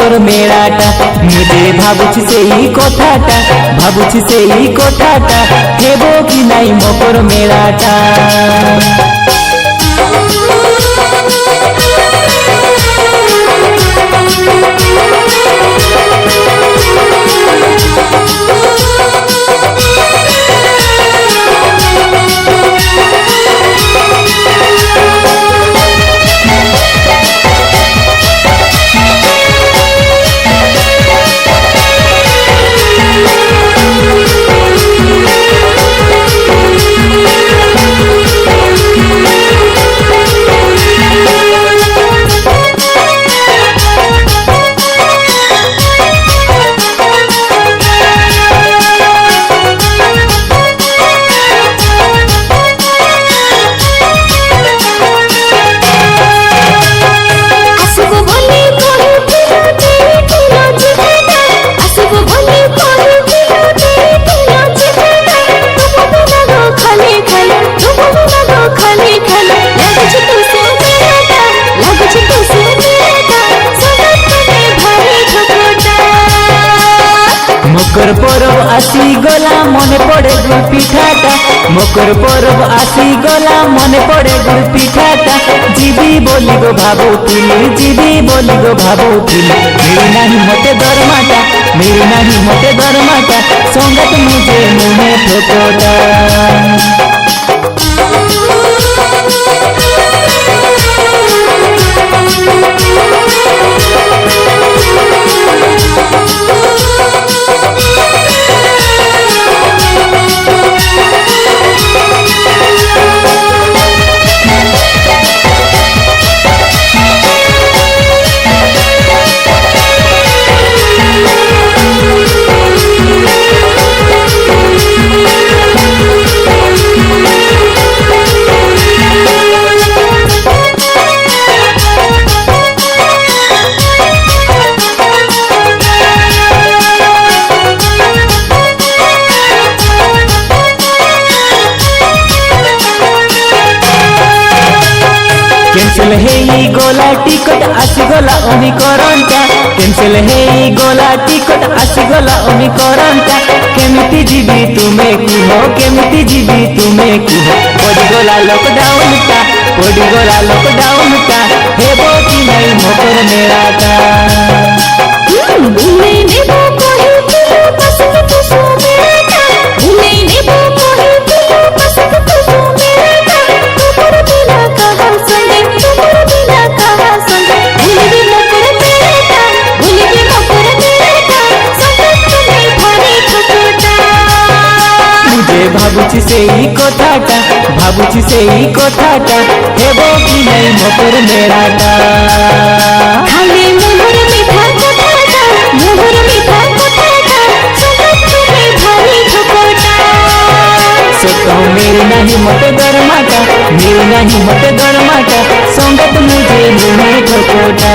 मोकर मेराटा मुझे भाबुछि सेई कथाटा भाबुछि सेई कथाटा हेबो कि नाई मोकर मेराटा मकर परब आसी गला मन पड़े गुड़ पिठाटा मकर परब आसी गला मन पड़े गुड़ पिठाटा जीवी बोली गो भाबुथिली जीवी बोली गो भाबुथिली मेरी नहीं मते दरमाटा मेरी नहीं मते दरमाटा संगत मुझे मुहे ठोकोटा कैंसिल है गोला टिकट आसीगला अमिकरणटा कैंसिल है गोला टिकट आसीगला अमिकरणटा केमिति जीवी तुमे कुह केमिति जीवी तुमे कुह पड़गला लॉकडाउनटा पड़गला लॉकडाउनटा हेबो कि नहीं मोकर मेराटा भूले नेबो कहि पसंद तुसु मेराटा भूले नेबो कहि पसंद तुसु मेराटा तोर बिना कहा संगे तोर बिना कहा संगे भूले मोकर मेराटा भूले मोकर मेराटा संग तुम्हें भारी ठोकोटा मुझे भाबुछि सेई कथाटा भाबुछि सेई कथाटा हेबो कि नहीं मोकर मेराटा खाली मोहर मिठा कथाटा मोहर मिठा कथाटा संग तुम्हें भारी ठोकोटा सो मेरी नहीं मते दरमाटा मेरी नहीं मते दरमाटा संगत मुझे मुहे ठोकोटा।